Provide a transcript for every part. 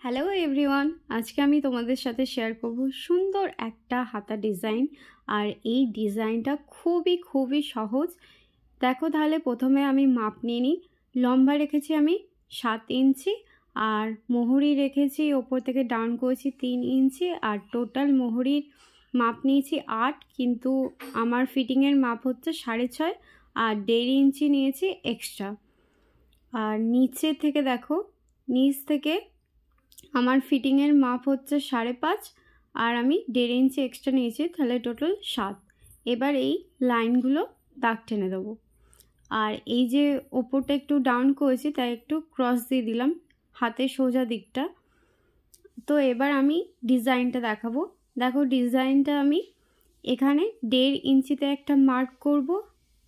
Hello everyone, আজকে আমি তোমাদের সাথে শেয়ার করব সুন্দর একটা হাতা ডিজাইন। আর এই ডিজাইনটা খুবই সহজ। দেখো তাহলে প্রথমে আমি মাপ নিয়ে নিই। লম্বা রেখেছি আমি 7 ইঞ্চি, আর মোহরি রেখেছি ওপর থেকে ডাউন করেছি 3 ইঞ্চি, আর টোটাল মোহরির মাপ নিয়েছি 8, কিন্তু আমার ফিটিংয়ের মাপ হচ্ছে 6.5, আর 1.5 ইঞ্চি নিয়েছি এক্সট্রা। আর নিচে থেকে দেখো, নিচ থেকে আমার ফিটিংয়ের মাপ হচ্ছে 5.5, আর আমি 1.5 ইঞ্চি এক্সট্রা নিয়েছি, তাহলে টোটাল 7। এবার এই লাইনগুলো দাগ টেনে দেবো। আর এই যে ওপরটা একটু ডাউন করেছি তাই একটু ক্রস দিয়ে দিলাম হাতের সোজা দিকটা। তো এবার আমি ডিজাইনটা দেখাবো। দেখো ডিজাইনটা আমি এখানে 1.5 ইঞ্চিতে একটা মার্ক করব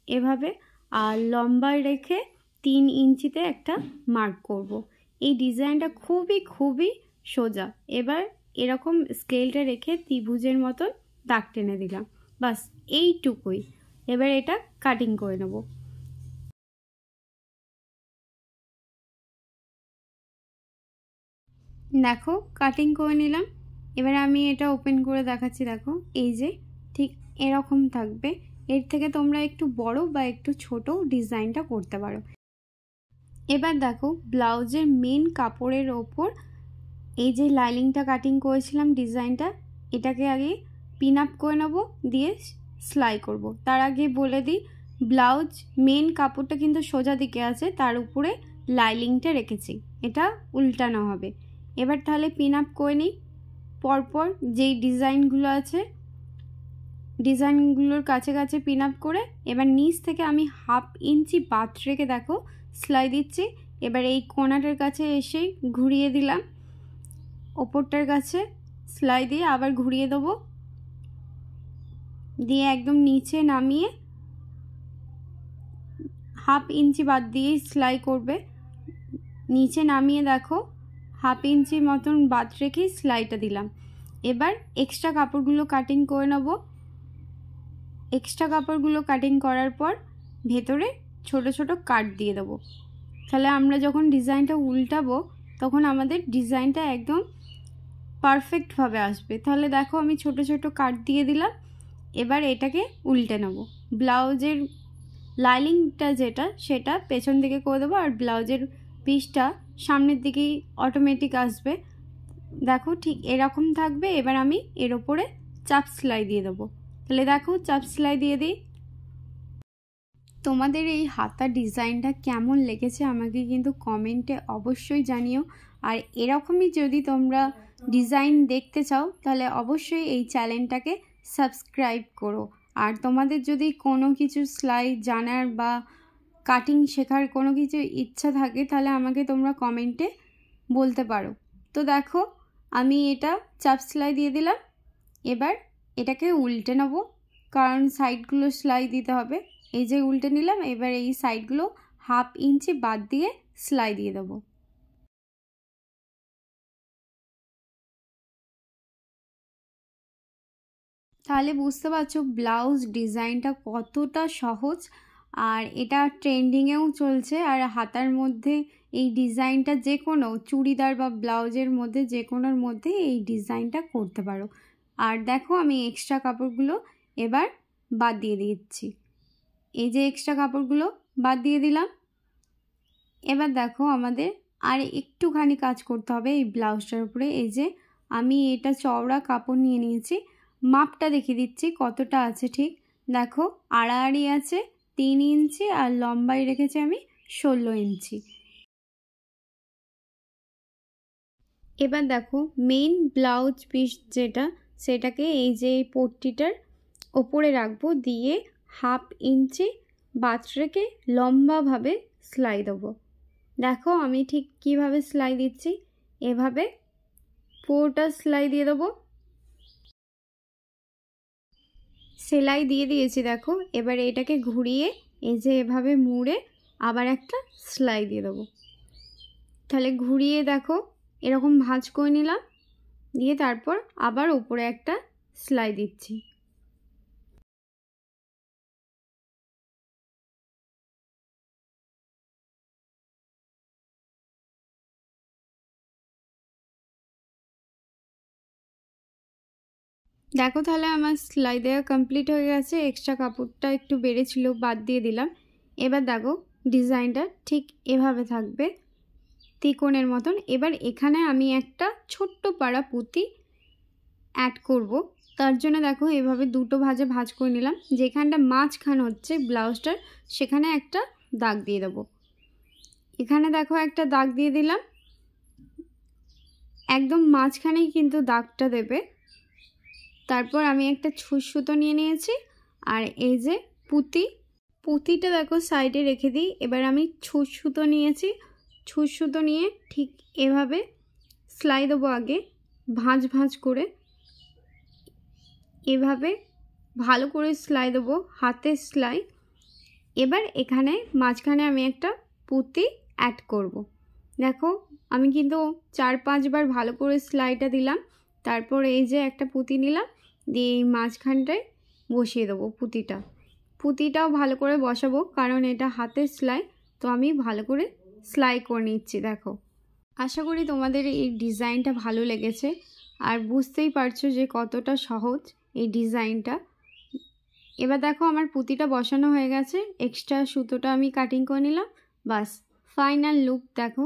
এভাবে, আর লম্বায় রেখে 3 ইঞ্চিতে একটা মার্ক করব। এই ডিজাইনটা খুবই সোজা। এবার এরকম স্কেলটা রেখে ত্রিভুজের মতন দাগ টেনে দিলাম, বাস এইটুকুই। এবার এটা কাটিং করে নেব। দেখো কাটিং করে নিলাম। এবার আমি এটা ওপেন করে দেখাচ্ছি। দেখো এই যে ঠিক এরকম থাকবে। এর থেকে তোমরা একটু বড় বা একটু ছোট ডিজাইনটা করতে পারো। এবার দেখো ব্লাউজের মেন কাপড়ের ওপর এই যে লাইনিংটা কাটিং করেছিলাম ডিজাইনটা, এটাকে আগে পিন আপ করে নেবো, দিয়ে সেলাই করব। তার আগে বলে দিই, ব্লাউজ মেন কাপড়টা কিন্তু সোজা দিকে আছে, তার উপরে লাইনিংটা রেখেছি, এটা উল্টানো হবে। এবার তাহলে পিন আপ করে নিই। পরপর যেই ডিজাইনগুলো আছে ডিজাইনগুলোর কাছে কাছে পিন আপ করে এবার নিচ থেকে আমি 1/2 ইঞ্চি বাদ রেখে দেখো সেলাই দিচ্ছি। এবার এই কোণাটার কাছে এসে ঘুরিয়ে দিলাম, ওপরটার কাছে সেলাই দিয়ে আবার ঘুরিয়ে দেবো, দিয়ে একদম নিচে নামিয়ে 1/2 ইঞ্চি বাদ দিয়ে সেলাই করবে। নিচে নামিয়ে দেখো 1/2 ইঞ্চি মতন বাদ রেখে সেলাইটা দিলাম। এবার এক্সট্রা কাপড়গুলো কাটিং করে নেব। এক্সট্রা কাপড়গুলো কাটিং করার পর ভেতরে ছোট ছোট কাট দিয়ে দেবো। তাহলে আমরা যখন ডিজাইনটা উল্টাবো তখন আমাদের ডিজাইনটা একদম পারফেক্টভাবে আসবে। তাহলে দেখো আমি ছোট ছোট কাট দিয়ে দিলাম। এবার এটাকে উল্টে নেব। ব্লাউজের লাইনিংটা যেটা সেটা পেছন দিকে করে দেবো, আর ব্লাউজের পিসটা সামনের দিকেই অটোমেটিক আসবে। দেখো ঠিক এরকম থাকবে। এবার আমি এর ওপরে চাপ সেলাই দিয়ে দেবো। তাহলে দেখো চাপ সেলাই দিয়ে দিই। তোমাদের এই হাতা ডিজাইনটা কেমন লেগেছে আমাকে কিন্তু কমেন্টে অবশ্যই জানিও। আর এরকমই যদি তোমরা ডিজাইন দেখতে চাও তাহলে অবশ্যই এই চ্যানেলটাকে সাবস্ক্রাইব করো। আর তোমাদের যদি কোনো কিছু সেলাই জানার বা কাটিং শেখার কোনো কিছু ইচ্ছা থাকে তাহলে আমাকে তোমরা কমেন্টে বলতে পারো। তো দেখো আমি এটা চাপ সেলাই দিয়ে দিলাম। এবার এটাকে উল্টে নেব, কারণ সাইডগুলো সেলাই দিতে হবে। এই যে উল্টে নিলাম। এবার এই সাইডগুলো 1/2 ইঞ্চি বাদ দিয়ে সেলাই দিয়ে দেবো। তাহলে বুঝতে পারছো ব্লাউজ ডিজাইনটা কতটা সহজ, আর এটা ট্রেন্ডিংয়েও চলছে। আর হাতার মধ্যে এই ডিজাইনটা যে কোনো চুড়িদার বা ব্লাউজের মধ্যে যে কোনোর মধ্যে এই ডিজাইনটা করতে পারো। আর দেখো আমি এক্সট্রা কাপড়গুলো এবার বাদ দিয়ে দিচ্ছি। এই যে এক্সট্রা কাপড়গুলো বাদ দিয়ে দিলাম। এবার দেখো আমাদের আর একটুখানি কাজ করতে হবে এই ব্লাউজটার উপরে। এই যে আমি এটা চওড়া কাপড় নিয়ে নিয়েছি, মাপটা দেখিয়ে দিচ্ছি কতটা আছে। ঠিক দেখো আড়াআড়ি আছে 3 ইঞ্চি, আর লম্বাই রেখেছি আমি 16 ইঞ্চি। এবার দেখো মেইন ব্লাউজ পিস যেটা, সেটাকে এই যে এই পট্টিটার ওপরে রাখবো, দিয়ে 1/2 ইঞ্চি বাদ রেখে লম্বাভাবে সেলাই দেবো। দেখো আমি ঠিক কিভাবে সেলাই দিচ্ছি, এভাবে পুরোটা সেলাই দিয়ে দেবো। সেলাই দিয়ে দিয়েছি দেখো। এবার এটাকে ঘুরিয়ে এই যে এভাবে মুড়ে আবার একটা সেলাই দিয়ে দেবো। তাহলে ঘুরিয়ে দেখো এরকম ভাঁজ করে নিলাম, দিয়ে তারপর আবার উপরে একটা সেলাই দিচ্ছি। দেখো তাহলে আমার সেলাই দেওয়া কমপ্লিট হয়ে গেছে। এক্সট্রা কাপড়টা একটু বেড়েছিল, বাদ দিয়ে দিলাম। এবার দেখো ডিজাইনটা ঠিক এভাবে থাকবে, ত্রিকোণের মতন। এবার এখানে আমি একটা ছোট্ট পাড়া পুঁতি অ্যাড করব। তার জন্য দেখো এভাবে দুটো ভাঁজে ভাঁজ করে নিলাম। যেখানটা মাঝখান হচ্ছে ব্লাউজটার, সেখানে একটা দাগ দিয়ে দেবো। এখানে দেখো একটা দাগ দিয়ে দিলাম, একদম মাঝখানেই কিন্তু দাগটা দেবে। তারপর আমি একটা ছুঁচ সুতো নিয়ে নিয়েছি, আর এই যে পুঁতিটা দেখো সাইডে রেখে দিই। এবার আমি ছুঁচ সুতো নিয়েছি, ছুঁচ সুতো নিয়ে ঠিক এভাবে সেলাই দেবো। আগে ভাঁজ ভাঁজ করে এভাবে ভালো করে সেলাই দেবো, হাতের সেলাই। এবার এখানে মাঝখানে আমি একটা পুঁতি অ্যাড করব। দেখো আমি কিন্তু 4-5 বার ভালো করে সেলাইটা দিলাম। তারপর এই যে একটা পুঁতি নিলাম, দিয়ে এই মাঝখানটায় বসিয়ে দেবো পুঁতিটাও ভালো করে বসাবো, কারণ এটা হাতের সেলাই। তো আমি ভালো করে সেলাই করে নিচ্ছি। দেখো আশা করি তোমাদের এই ডিজাইনটা ভালো লেগেছে, আর বুঝতেই পারছো যে কতটা সহজ এই ডিজাইনটা। এবার দেখো আমার পুঁতিটা বসানো হয়ে গেছে, এক্সট্রা সুতোটা আমি কাটিং করে নিলাম। বাস ফাইনাল লুক দেখো,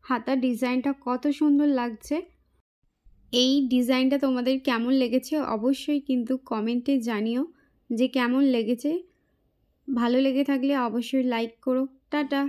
হাতার ডিজাইনটা কত সুন্দর লাগছে। এই ডিজাইনটা তোমাদের কেমন লেগেছে অবশ্যই কিন্তু কমেন্টে জানিও যে কেমন লেগেছে। ভালো লেগে থাকলে অবশ্যই লাইক করো। টাটা।